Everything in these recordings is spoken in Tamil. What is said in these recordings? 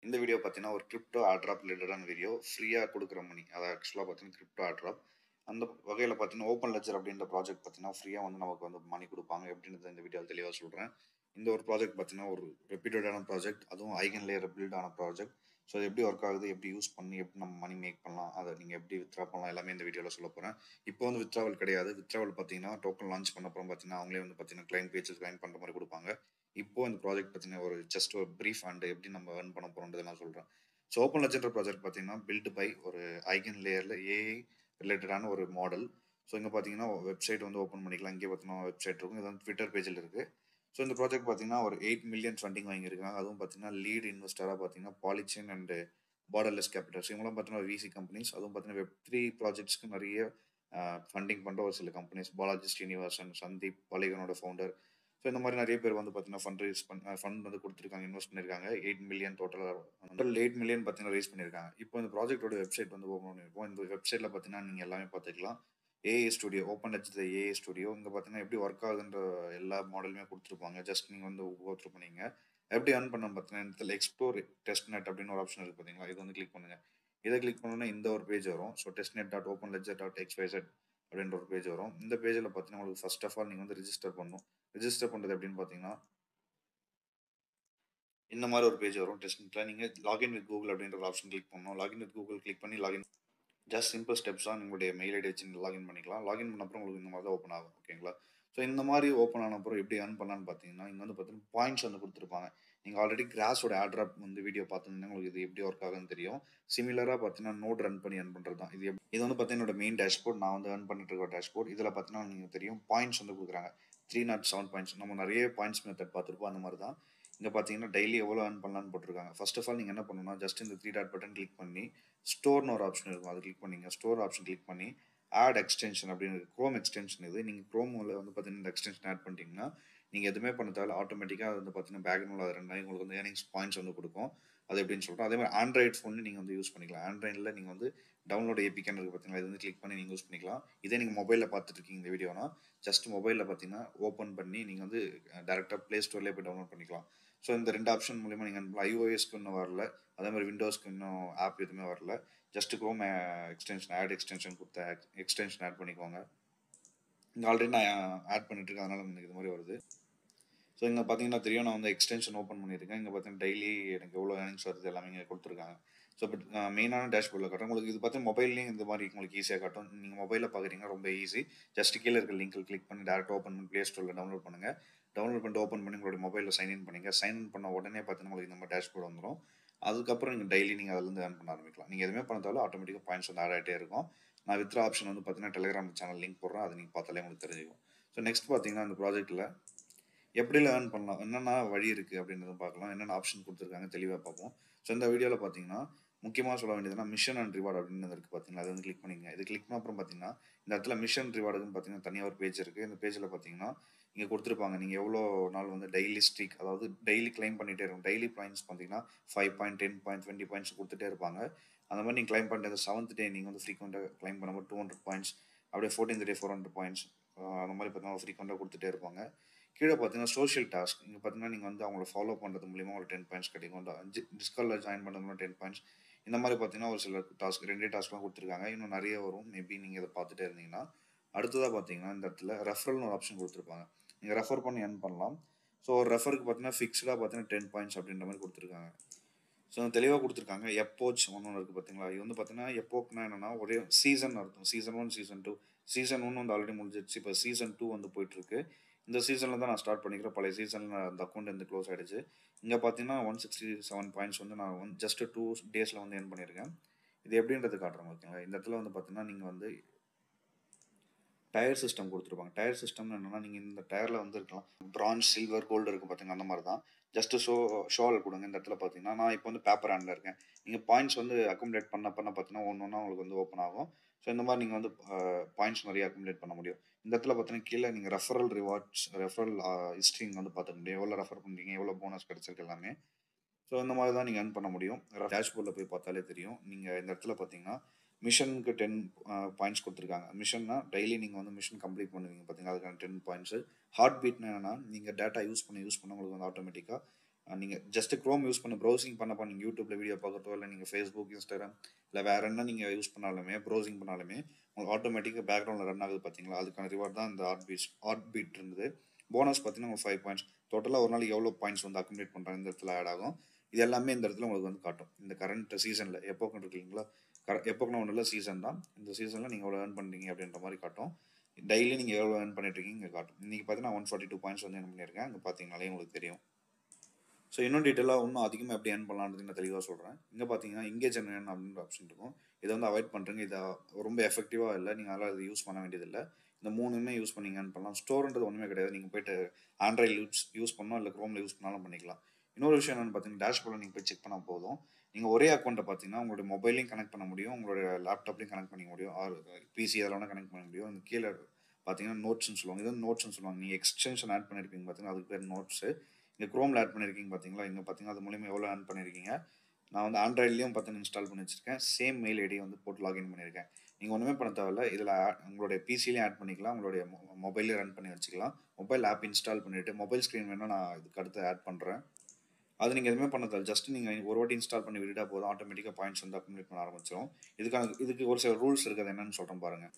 இந்த வீடியோ பார்த்தீங்கன்னா, ஒரு கிரிப்டோ ஏர்ட்ராப் ரிலேட்டடான வீடியோ. ஃப்ரீயா குடுக்குற மணி. அது ஆக்சுவலா பார்த்தீங்கன்னா, கிரிப்டோ ஏர்ட்ராப். அந்த வகையில பார்த்தீங்கன்னா, ஓப்பன் லெட்ஜர் அப்படின்ற ப்ராஜெக்ட் பார்த்தீங்கன்னா, ஃப்ரீயா வந்து நமக்கு வந்து மணி குடுப்பாங்க. எப்படின்றத இந்த வீடியோல தெளிவா சொல்றேன். இந்த ஒரு ப்ராஜெக்ட் பார்த்தீங்கன்னா, ஒரு ரெப்யூட்டடான ப்ராஜெக்ட். அதுவும் ஐகன் லேயர்ல பில்ட் ஆன ப்ராஜெக்ட். ஸோ அது எப்படி ஒர்க் ஆகுது? எப்படி யூஸ் பண்ணி எப்படி நம்ம மணி மேக் பண்ணலாம்? அத நீங்க எப்படி வித்ட்ரா பண்ணலாம்? எல்லாமே இந்த வீடியோல சொல்லப் போறேன். இப்போ வந்து வித்ட்ராவல் கிடையாது. வித்ட்ராவல் பார்த்தீங்கன்னா, டோக்கன் லான்ச் பண்ண அப்புறம் பார்த்தீங்கன்னா, அவங்களே வந்து பார்த்தீங்கன்னா, கிளையன்ட் பேஜஸ் கிளைம் பண்ற மாரி குடுப்பாங்க. இப்போ இந்த ப்ராஜெக்ட் பார்த்தீங்கன்னா, ஒரு ஜஸ்ட் ஒரு பிரீஃப் அண்ட் எப்படி நம்ம ஏர்ன் பண்ண போறோம்ன்றத நான் சொல்றேன். ஸோ ஓப்பன் லெட்ஜர் ப்ராஜெக்ட் பார்த்தீங்கன்னா, பில்ட் பை ஒரு ஐகன் லேயர்ல ஏஐ ரிலேட்டடான ஒரு மாடல். ஸோ இங்க பார்த்தீங்கன்னா, வெப்சைட் வந்து ஓப்பன் பண்ணிக்கலாம். இங்கே பார்த்தீங்கன்னா வெப்சைட் இருக்கும். இது வந்து ட்விட்டர் பேஜ்ல இருக்கு. ஸோ இந்த ப்ராஜெக்ட் பார்த்தீங்கன்னா, ஒரு 8 மில்லியன் ஃபண்டிங் வாங்கியிருக்காங்க. அதுவும் பார்த்தீங்கன்னா, லீட் இன்வெஸ்டரா பார்த்தீங்கன்னா, பாலிச்சைன் அண்ட் பார்டர்லெஸ் கேபிட்டல்ஸ். இவங்கலாம் பார்த்தீங்கன்னா விசி கம்பெனிஸ். அதுவும் பார்த்தீங்கன்னா, வெப்3 ப்ராஜெக்ட்ஸ்க்கு நிறைய ஃபண்டிங் பண்ற ஒரு சில கம்பெனிஸ். பாலாஜி ஸ்ரீனிவாசன், சந்தீப், பாலிகனோட ஃபவுண்டர். ஸோ இந்த மாதிரி நிறைய பேர் வந்து பார்த்தீங்கன்னா, ஃபண்ட் வந்து குடுத்துருக்காங்க, இன்வெஸ்ட் பண்ணியிருக்காங்க. 8 மில்லியன் டோட்டலா டோட்டல் 8 மில்லியன் பார்த்தீங்கன்னா ரைஸ் பண்ணியிருக்காங்க. இப்போ இந்த ப்ராஜெக்ட்டோட வெப்சைட் வந்து ஓப்பன் பண்ணியிருக்கோம். இந்த வெப்சைட்ல பார்த்தீங்கன்னா, நீங்க எல்லாமே பார்த்துக்கலாம். AI studio, open ledger AI studio. இங்க பார்த்தீங்கன்னா, எப்படி ஒர்க் ஆகுதுன்ற எல்லா மாடலுமே குடுத்துருப்பாங்க. ஜஸ்ட் நீங்க வந்து கோ த்ரூ பண்ணீங்க. எப்படி ஏர்ன் பண்ணணும்னு பார்த்தீங்கன்னா, இந்த இடத்துல எக்ஸ்ப்ளோர் டெஸ்ட் நெட் அப்படின்னு ஒரு ஆப்ஷன் இருக்கு பார்த்தீங்களா? இது வந்து கிளிக் பண்ணுங்க. இத கிளிக் பண்ணோம்னா இந்த ஒரு பேஜ் வரும். ஸோ testnet.openledger.xyz அப்படின்ற ஒரு பேஜ் வரும். இந்த பேஜ்ல பார்த்தீங்கன்னா, உங்களுக்கு ஃபர்ஸ்ட் ஆஃப் ஆல் நீங்க வந்து ரிஜிஸ்டர் பண்ணணும். ரிஜிஸ்டர் பண்றது எப்படின்னு பார்த்தீங்கன்னா, இந்த மாரி ஒரு பேஜ் வரும். டெஸ்ட்நெட்ல நீங்க லாகின் வித் கூகுள் அப்படின்ற ஒரு ஆப்ஷன் கிளிக் பண்ணணும். லாகின் வித் கூகுள் கிளிக் பண்ணி லாகின் ஜஸ்ட் சிம்பிள் ஸ்டெப்ஸ் தான். உங்களுடைய மெயில் ஐடி வச்சு லாகின் பண்ணிக்கலாம். லாகின் பண்ண அப்புறம் உங்களுக்கு இந்த மாதிரி தான் ஓப்பன் ஆகும். ஓகேங்களா? ஸோ இந்த மாதிரி ஓப்பன் ஆன அப்புறம் எப்படி ஏர்ன் பண்ணலான்னு பார்த்தீங்கன்னா, இங்க வந்து பார்த்தீங்கன்னா பாயிண்ட்ஸ் வந்து குடுத்துருப்பாங்க. நீங்க ஆல்ரெடி கிராஸோட ஏர்ட்ராப் வந்து வீடியோ பார்த்துருந்தீங்கன்னா, உங்களுக்கு இது எப்படி ஒர்க் ஆகுதுன்னு தெரியும். சிமிலரா பார்த்தீங்கன்னா, நோட் ரன் பண்ணி ஏர்ன் பண்றது தான். இது வந்து பார்த்தீங்கன்னா, என்னோட மெயின் டேஷ்போர்ட். நான் வந்து ஏர்ன் பண்ணிட்டு இருக்க டேஷ்போர்ட். இதில பார்த்தீங்கன்னா, நீங்க தெரியும் பாயிண்ட்ஸ் வந்து குடுக்குறாங்க. 307 பாயிண்ட்ஸ். நம்ம நிறைய பாயிண்ட்ஸ் மெத்தட் பார்த்துருப்போம். அந்த மாதிரி தான். இங்க பார்த்தீங்கன்னா, டெய்லி எவ்வளோ ஏர்ன் பண்ணலாம்னு போட்டுருக்காங்க. ஃபர்ஸ்ட் ஆஃப் ஆல் நீங்க என்ன பண்ணணும்னா, ஜஸ்ட் இந்த 3 டாட் பட்டன் கிளிக் பண்ணி ஸ்டோர்னு ஒரு ஆப்ஷன் இருக்கும். அது கிளிக் பண்ணீங்க. ஸ்டோர் ஆப்ஷன் கிளிக் பண்ணி ஆட் எக்ஸ்டென்ஷன் அப்படின்னு இருக்கு. குரோம் எக்ஸ்டென்ஷன் இது. நீங்க குரோம்ல வந்து பார்த்தீங்கன்னா, இந்த எக்ஸ்டென்ஷன் ஆட் பண்ணிட்டீங்கன்னா, நீங்க எதுவுமே பண்ண தேவையில்ல. ஆட்டோமேட்டிக்கா அது வந்து பார்த்தீங்கன்னா, பேக்ரவுண்ட்ல அது ரன் ஆகி உங்களுக்கு வந்து ஏர்னிங்ஸ் பாயிண்ட்ஸ் வந்து குடுக்கும். அது எப்படின்னு சொல்றேன். அதே மாதிரி ஆண்ட்ராய்ட் ஃபோன்ல நீங்க வந்து யூஸ் பண்ணிக்கலாம். ஆண்ட்ராய்ட்ல நீங்க வந்து டவுன்லோட் ஏபிகேன்னு இருக்கு பார்த்தீங்களா? இது வந்து கிளிக் பண்ணி நீங்க யூஸ் பண்ணிக்கலாம். இதே நீங்க மொபைல்ல பார்த்துட்டு இருக்கீங்க இந்த வீடியோனா, ஜஸ்ட் மொபைல்ல பார்த்தீங்கன்னா, ஓப்பன் பண்ணி நீங்க வந்து டைரக்ட்டா Play Storeலயே போய் டவுன்லோட் பண்ணிக்கலாம். ஸோ இந்த 2 ஆப்ஷன் மூலியமா நீங்க iOSக்கு இன்னும் வரல. அதே மாதிரி விண்டோஸ்க்கு இன்னும் ஆப் எதுவுமே வரல. Just Chrome extension add extension குடுத்த எக்ஸ்டென்ஷன் ஆட் பண்ணிக்கோங்க. இங்க ஆல்ரெடி நான் ஆட் பண்ணிட்டு இருக்கேன். அதனால எனக்கு இது மாதிரி வருது. ஸோ இங்க பார்த்தீங்கன்னா தெரியும். நான் வந்து எக்ஸ்டென்ஷன் ஓப்பன் பண்ணியிருக்கேன். இங்க பார்த்தீங்கன்னா டெய்லி எனக்கு எவ்வளோ ஏர்னிங்ஸ் வருது எல்லாமே இங்க குடுத்துருக்காங்க. ஸோ பட் மெயினான டேஷ்போர்ட்ல காட்டுறேன். உங்களுக்கு இது பார்த்தீங்கன்னா மொபைல்லயும் இந்த மாதிரி உங்களுக்கு ஈஸியா காட்டும். நீங்க மொபைல்ல பார்க்குறீங்க ரொம்ப ஈஸி. ஜஸ்ட் கீழ இருக்க லிங்க் கிளிக் பண்ணி டைரக்ட்டா ஓப்பன் பண்ணி Play Storeல டவுன்லோட் பண்ணுங்க. டவுன்லோட் பண்ணிட்டு ஓப்பன் பண்ணி உங்களுடைய மொபைல்ல சைன் இன் பண்ணீங்க. சைன் இன் பண்ண உடனே பார்த்தீங்கன்னா உங்களுக்கு இந்த மாதிரி டேஷ்போர்ட் வந்துரும். அதுக்கப்புறம் நீங்க டெய்லி நீங்க அதிலிருந்து ஏர்ன் பண்ண ஆரம்பிக்கலாம். நீங்க எதுவுமே பண்ண தேவையில்ல. ஆட்டோமேட்டிக்கா பாயிண்ட்ஸ் வந்து ஆட் ஆயிட்டே இருக்கும். நான் வித்ட்ரா ஆப்ஷன் வந்து பார்த்தீங்கன்னா டெலிகிராம் சேனல் லிங்க் போடுறேன். அத நீங்க பார்த்தாலே உங்களுக்கு தெரிஞ்சுக்கும். ஸோ நெக்ஸ்ட் பார்த்தீங்கன்னா இந்த ப்ராஜெக்ட்ல எப்படிலாம் ஏர்ன் பண்ணலாம்? என்னென்ன வழி இருக்கு அப்படின்றத பார்க்கலாம். என்னென்ன ஆப்ஷன் குடுத்துருக்காங்க தெளிவா பார்ப்போம். ஸோ இந்த வீடியோல பார்த்தீங்கன்னா, முக்கியமா சொல்ல வேண்டியதுன்னா, மிஷன் அண்ட் ரிவார்ட் அப்படின்னு இருக்கு பார்த்தீங்களா? அத வந்து கிளிக் பண்ணிக்கங்க. இது கிளிக் பண்ண அப்புறம் பார்த்தீங்கன்னா, இந்த இடத்துல மிஷன் ரிவார்டுன்னு பார்த்தீங்கன்னா, தனியா ஒரு பேஜ் இருக்கு. இந்த பேஜ்ல பார்த்தீங்கன்னா, இங்க குடுத்துருப்பாங்க. நீங்க எவ்வளோ நாள் வந்து டெய்லி ஸ்ட்ரீக் அதாவது டெய்லி கிளைம் பண்ணிட்டே இருக்கணும். டெய்லி பாயிண்ட்ஸ் பார்த்தீங்கன்னா, 5 பாயிண்ட், 10 பாயிண்ட், 20 பாயிண்ட்ஸ் குடுத்துட்டே இருப்பாங்க. அந்த மாதிரி நீங்க கிளைம் பண்ணிட்டு 7த் டே நீங்க வந்து ஃப்ரீக்வென்ட்டா கிளைம் பண்ணும்போது 200 பாயிண்ட்ஸ், அப்படியே 14த் டே 400 பாயிண்ட்ஸ் அந்த மாதிரி பார்த்தீங்கன்னா ஃப்ரீக்வென்ட்டா குடுத்துட்டே இருப்பாங்க. கீழ பார்த்தீங்கன்னா, சோசியல் டாஸ்க். இங்க பார்த்தீங்கன்னா, நீங்க வந்து அவங்கள ஃபாலோ பண்றது மூலியமா ஒரு 10 பாயிண்ட்ஸ் கிடைக்கும். டிஸ்கார்ட்ல ஜாயின் பண்ணது மூலம் 10 பாயிண்ட்ஸ். இந்த மாரி பார்த்தீங்கன்னா, ஒரு சில டாஸ்க் 2 டாஸ்க்லாம் குடுத்துருக்காங்க. இன்னும் நெறைய வரும். மேபி நீங்க இத பார்த்துட்டே இருந்தீங்கன்னா. அடுத்ததா பார்த்தீங்கன்னா, இந்த இடத்துல ரெஃபரல்னு ஒரு ஆப்ஷன் குடுத்துருப்பாங்க. நீங்க ரெஃபர் பண்ணி எர்ன் பண்ணலாம். ஸோ ஒரு ரெஃபருக்கு பார்த்தீங்கன்னா, ஃபிக்ஸ்டா பார்த்தீங்கன்னா 10 பாயிண்ட்ஸ் அப்படின்ற மாரி குடுத்துருக்காங்க. ஸோ தெளிவா குடுத்துருக்காங்க. எப்போச் ஒண்ணு இருக்கு பார்த்தீங்களா? இது வந்து பார்த்தீங்கன்னா, எப்போக்னா என்னன்னா, ஒரே சீசன் அர்த்தம். Season 1, season 2. சீசன் 1 வந்து ஆல்ரெடி முடிஞ்சிருச்சு. இப்ப சீசன் 2 வந்து போயிட்டுருக்கு. இந்த சீசன்ல தான் நான் ஸ்டார்ட் பண்ணிக்கிறேன். பழைய சீசன்ல அந்த அக்கவுண்ட் வந்து க்ளோஸ் ஆயிடுச்சு. இங்க பார்த்தீங்கன்னா, 167 பாயிண்ட்ஸ் வந்து நான் ஜஸ்ட் 2 டேஸ்ல வந்து எர்ன் பண்ணியிருக்கேன். இது எப்படின்றது காட்டுறேன் ஓகேங்களா? இந்த இடத்துல வந்து பார்த்தீங்கன்னா, நீங்க வந்து டயர் சிஸ்டம் குடுத்துருப்பாங்க. டயர் சிஸ்டம்னு என்னன்னா, நீங்க இந்த டயர்ல வந்து இருக்கலாம். பிரான்ஸ், சில்வர், கோல்டு இருக்கு பார்த்தீங்களா? அந்த மாரி தான். ஜஸ்ட் ஷோல குடுங்க. இந்த இடத்துல பார்த்தீங்கன்னா, நான் இப்போ வந்து பேப்பர் ஹேண்ட்ல இருக்கேன். நீங்க பாயிண்ட்ஸ் வந்து அக்குமுலேட் பண்ண பார்த்தீங்கன்னா, ஒண்ணா உங்களுக்கு வந்து ஓப்பன் ஆகும். ஸோ இந்த மாரி நீங்க வந்து பாயிண்ட்ஸ் நெறைய அக்குமுலேட் பண்ண முடியும். இந்த இடத்துல பார்த்தீங்கன்னா, கீழ நீங்க ரெஃபரல் ரிவார்ட்ஸ், ரெஃபரல் ஹிஸ்டரி நீங்க வந்து பார்த்துக்க முடியும். எவ்வளோ ரெஃபர் பண்றீங்க? எவ்வளோ போனஸ் கிடைச்சிருக்கு எல்லாமே. ஸோ இந்த மாதிரி தான் நீங்க ஏர்ன் பண்ண முடியும். டேஷ்போர்ட்ல போய் பார்த்தாலே தெரியும். நீங்க இந்த இடத்துல பார்த்தீங்கன்னா, மிஷனுக்கு 10 பாயிண்ட்ஸ் குடுத்துருக்காங்க. மிஷன்னா டெய்லி நீங்க வந்து மிஷன் கம்ப்ளீட் பண்ணுவீங்க பார்த்தீங்களா? அதுக்கான 10 பாயிண்ட்ஸு. ஹார்ட் பீட்னா என்னன்னா, நீங்க டேட்டா யூஸ் பண்ண உங்களுக்கு வந்து ஆட்டோமேட்டிக்கா நீங்க ஜஸ்ட் Chrome யூஸ் பண்ண ப்ரௌசிங் பண்ணப்போ நீங்க YouTubeல வீடியோ பார்க்கறதோ, இல்ல நீங்க Facebook, Instagram இல்ல வேற என்ன நீங்க யூஸ் பண்ணாலுமே, ப்ரௌசிங் பண்ணாலுமே உங்களுக்கு ஆட்டோமேட்டிக்கா பேக்கிரவுண்ட்ல ரன் ஆகுது பார்த்தீங்களா? அதுக்கான ரிவார்ட் தான் இந்த ஹார்ட் பீட் இருந்தது. போனஸ் பார்த்தீங்கன்னா உங்களுக்கு 5 பாயிண்ட்ஸ். டோட்டலா ஒரு நாளைக்கு எவ்வளோ பாயிண்ட்ஸ் வந்து அக்குமுலேட் பண்றாங்க இந்த இடத்துல ஆட் ஆகும். இது எல்லாமே இந்த இடத்துல உங்களுக்கு வந்து காட்டும். இந்த கரண்ட் சீசன்ல எப்போக்குன்னு இருக்கு இல்லைங்களா? எப்போக்குன்னு ஒண்ணும் இல்ல, சீசன் தான். இந்த சீசன்ல நீங்க எவ்வளோ ஏர்ன் பண்றீங்க அப்படின்ற மாரி காட்டும். டெய்லி நீங்க எவ்வளோ ஏர்ன் பண்ணிட்டு இருக்கீங்க இங்க காட்டும். இன்னைக்கு பார்த்தீங்கன்னா 142 பாயிண்ட்ஸ் வந்து ஏர்ன் பண்ணியிருக்கேன். அங்க பார்த்தீங்கனாலே உங்களுக்கு தெரியும். ஸோ இன்னும் டீட்டெயிலாக இன்னும் அதிகமாக எப்படி ஏர்ன் பண்ணலான்றது நான் தெளிவாக சொல்கிறேன். இங்கே பார்த்தீங்கன்னா எங்கேஜ் அண்ட் ஏர்ன் அப்படின்ற ஆப்ஷன் இருக்கும். இதை வந்து அவாய்ட் பண்ணுறீங்க. இதை ரொம்ப எஃபெக்டிவாக இல்லை, நீங்கள் அதெல்லாம் இது யூஸ் பண்ண வேண்டியதில்லை. இந்த மூணுமே யூஸ் பண்ணி ஏர்ன் பண்ணலாம். ஸ்டோர்ன்றது ஒன்றுமே கிடையாது. நீங்கள் போயிட்டு ஆண்ட்ராய்டு யூஸ் பண்ணணும், இல்லை க்ரோமில் யூஸ் பண்ணாலும் பண்ணிக்கலாம். இன்னொரு விஷயம் என்னென்னு பார்த்தீங்கன்னா, டேஷ்போர்டில் நீங்கள் போய் செக் பண்ணால் போதும். நீங்கள் ஒரே அக்கௌண்ட்டை பார்த்தீங்கன்னா உங்களுடைய மொபைலையும் கனெக்ட் பண்ண முடியும், உங்களுடைய லேப்டாப்லையும் கனெக்ட் பண்ணிக்க முடியும், ஆர் பிசி அதில் வேணால் கனெக்ட் பண்ண முடியும். இந்த கீழே பார்த்தீங்கன்னா நோட்ஸ்ன்னு சொல்லுவாங்க. இது வந்து நோட்ஸ்ன்னு சொல்லுவாங்க. நீங்கள் எக்ஸ்டென்ஷன் ஆட் பண்ணியிருப்பீங்க பார்த்தீங்கன்னா, அதுக்கு பேர் நோட்ஸு. இங்கே க்ரோமில் ஆட் பண்ணியிருக்கீங்க பார்த்தீங்களா? இங்கே பார்த்தீங்கன்னா அது மூலியமாக எவ்வளோ ஏர்ன் பண்ணியிருக்கீங்க. நான் வந்து ஆண்ட்ராய்ட்லேயும் பார்த்தீங்கன்னா இன்ஸ்டால் பண்ணி வச்சிருக்கேன். சேம் மெயில் ஐடி வந்து போட்டு லாகின் பண்ணியிருக்கேன். நீங்கள் ஒன்றுமே பண்ண தேவையில்ல. இதில் உங்களுடைய பிசிலையும் ஆட் பண்ணிக்கலாம், உங்களுடைய மொபைலையும் ரன் பண்ணி வச்சுக்கலாம். மொபைல் ஆப் இன்ஸ்டால் பண்ணிவிட்டு மொபைல் ஸ்க்ரீன் வேணால் நான் இதுக்கு அடுத்து ஆட் பண்ணுறேன். அது நீங்கள் எதுவுமே பண்ண தேவை. ஜஸ்ட் நீங்கள் ஒரு வாட்டி இன்ஸ்டால் பண்ணி விட்டுட்டா போதும், ஆட்டோமேட்டிக்காக பாயிண்ட்ஸ் வந்து அக்குமுலேட் பண்ண ஆரம்பிச்சிடும். இதுக்கு ஒரு சில ரூல்ஸ் இருக்குது. அது என்னன்னு சொல்கிறேன் பாருங்கள்.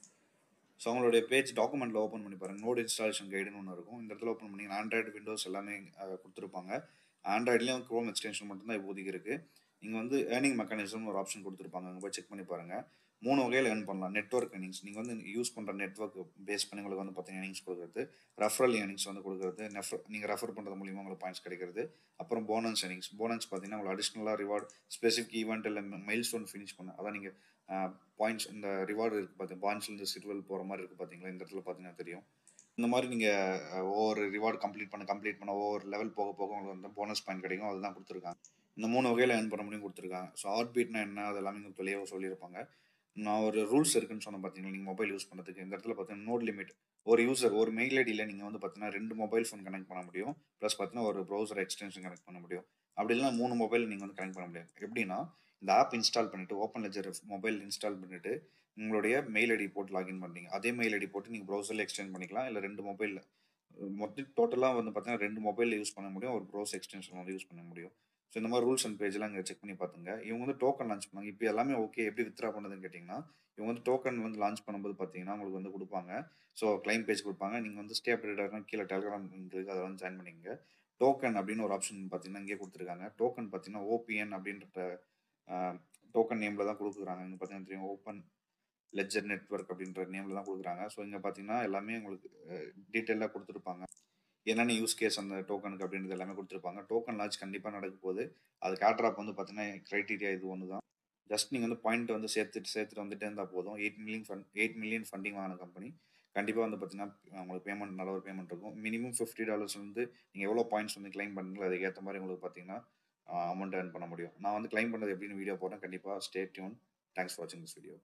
ஸோ அவங்களுடைய பேஜ் டாக்குமெண்ட்டில் ஓப்பன் பண்ணி பாருங்கள். நோட் இன்ஸ்டாலேஷன் கைடுன்னு ஒன்று இருக்கும். இந்த இடத்துல ஓப்பன் பண்ணி ஆண்ட்ராய்டு, விண்டோஸ் எல்லாமே கொடுத்துருப்பாங்க. ஆண்ட்ராய்ட்லேயும் க்ரோம் எக்ஸ்டென்ஷன் மட்டும்தான் இப்போதைக்கு இருக்குது. நீங்கள் வந்து ஏர்னிங் மெக்கானிசம்னு ஒரு ஆப்ஷன் கொடுத்துருப்பாங்க. அங்கே போய் செக் பண்ணி பாருங்கள். 3 வகையில் ஏர்ன் பண்ணலாம். நெட்வொர்க் ஏர்னிங்ஸ், நீங்கள் வந்து யூஸ் பண்ணுற நெட்வொர்க் பேஸ் பண்ணி உங்களுக்கு வந்து பார்த்தீங்கன்னா ஏர்னிங்ஸ் கொடுக்குறது. ரெஃபரல் ஏர்னிங்ஸ் வந்து கொடுக்குறது. நீங்கள் ரெஃபர் பண்ணுறது மூலிமா உங்களுக்கு பாயிண்ட்ஸ் கிடைக்கிறது. அப்புறம் போனஸ் ஏர்னிங்ஸ். போனஸ் பார்த்தீங்கன்னா உங்களுக்கு அடிஷ்னலாக ரிவார்ட், ஸ்பெசிஃபிக் ஈவெண்ட் இல்லை மைல் ஸ்டோன் ஃபினிஷ் பண்ண, அதான் நீங்கள் பாயிண்ட்ஸ், இந்த ரிவார்டு இருக்குது பார்த்தீங்க, பாயிண்ட்ஸ்லேருந்து சில்வர் போகிற மாதிரி இருக்குது பார்த்தீங்களா? இந்த இடத்துல பார்த்தீங்கன்னா தெரியும். இந்த மாதிரி நீங்கள் ஒவ்வொரு ரிவார்டு கம்ப்ளீட் பண்ண ஒவ்வொரு லெவல் போக போக உங்களுக்கு வந்து போனஸ் பாயிண்ட் கிடைக்கும். அதுதான் கொடுத்துருக்காங்க. இந்த 3 வகையில் ஏர்ன் பண்ண முடியும் கொடுத்துருக்காங்க. ஸோ ஹார்ட் பீட்னா என்ன, அது எல்லாமே உங்களுக்கு தெளிவாக சொல்லியிருப்பாங்க. நான் ஒரு ரூல்ஸ் இருக்குன்னு சொன்னேன் பார்த்தீங்களா, நீங்கள் மொபைல் யூஸ் பண்ணுறதுக்கு. இந்த இடத்துல பார்த்தீங்கன்னா நோட் லிமிட். ஒரு யூசர் ஒரு மெயில் ஐடியில் நீங்கள் வந்து பார்த்தீங்கன்னா 2 மொபைல் ஃபோன் கனெக்ட் பண்ண முடியும். ப்ளஸ் பார்த்தீங்கன்னா ஒரு ப்ரௌசர் எக்ஸ்டென்ஷன் கனெக்ட் பண்ண முடியும். அப்படி இல்லைனா 3 மொபைல் நீங்கள் வந்து கனெக்ட் பண்ண முடியும். எப்படின்னா, இந்த ஆப் இன்ஸ்டால் பண்ணிவிட்டு ஓப்பன் லெட்ஜர் மொபைல் இன்ஸ்டால் பண்ணிவிட்டு உங்களுடைய மெயில் ஐடி போட்டு லாகின் பண்ணுறீங்க. அதே மெயில் ஐடி போட்டு நீங்கள் ப்ரௌசரில் எக்ஸ்டெண்ட் பண்ணிக்கலாம். இல்லை 2 மொபைலில் மொத்தம் டோட்டலாக வந்து பார்த்தீங்கன்னா 2 மொபைலில் யூஸ் பண்ண முடியும். ஒரு ப்ரௌசர் எக்ஸ்டென்ஷன் வந்து யூஸ் பண்ண முடியும். ஸோ இந்த மாதிரி ரூல்ஸ் அண்ட் பேஜ்லாம் இங்கே செக் பண்ணி பார்த்துங்க. இவங்க வந்து டோக்கன் லான்ச் பண்ணாங்க. இப்போ எல்லாமே ஓகே. எப்படி வித்ட்ரா பண்ணுறதுன்னு கேட்டிங்கன்னா, இவங்க வந்து டோக்கன் வந்து லான்ச் பண்ணும்போது பார்த்தீங்கன்னா உங்களுக்கு வந்து கொடுப்பாங்க. ஸோ கிளைம் பேஜ் கொடுப்பாங்க. நீங்கள் வந்து ஸ்டே அப்டேட்டட்னா கீழே டெலிகிராம் லிங்க் இருக்குது, அதை வந்து ஜாயின் பண்ணிக்கங்க. டோக்கன் அப்படின்னு ஒரு ஆப்ஷன் பார்த்தீங்கன்னா இங்கே கொடுத்துருக்காங்க. டோக்கன் பார்த்தீங்கன்னா ஓபிஎன் அப்படின்ற டோக்கன் நேமில் தான் கொடுக்குறாங்க. இங்கே பார்த்தீங்கன்னா தெரியும், ஓப்பன் லெட்ஜர் நெட்வொர்க் அப்படின்ற நேமில் தான் கொடுக்குறாங்க. ஸோ இங்கே பார்த்தீங்கன்னா எல்லாமே உங்களுக்கு டீட்டெயிலாக கொடுத்துருப்பாங்க. என்னென்ன யூஸ் கேஸ் அந்த டோக்கனுக்கு அப்படின்றது எல்லாமே கொடுத்துருப்பாங்க. டோக்கன் லான்ச் கண்டிப்பாக நடக்க போகுது. அதுக்கு ஏர்ட்ராப் வந்து பார்த்தீங்கன்னா கிரைட்டீரியா இது ஒன்று தான். ஜஸ்ட் நீங்கள் வந்து பாயிண்ட் வந்து சேர்த்துட்டு வந்துட்டே இருந்தால் போதும். 8 மில்லியன் ஃபண்டிங் வாங்கின கம்பெனி. கண்டிப்பாக வந்து பார்த்தீங்கன்னா உங்களுக்கு பேமெண்ட், நல்ல ஒரு பேமெண்ட் இருக்கும். மினிமம் $50 நீங்கள் எவ்வளோ பாயிண்ட்ஸ் வந்து கிளைம் பண்ணுறீங்களோ அதுக்கேற்ற மாதிரி உங்களுக்கு பார்த்தீங்கன்னா அமௌண்ட் ஏர்ன் பண்ண முடியும். நான் வந்து கிளைம் பண்ணது எப்படின்னு வீடியோ போட்டேன். கண்டிப்பாக ஸ்டே டியூன். தேங்க்ஸ் ஃபார் வாட்சிங் திஸ் வீடியோ.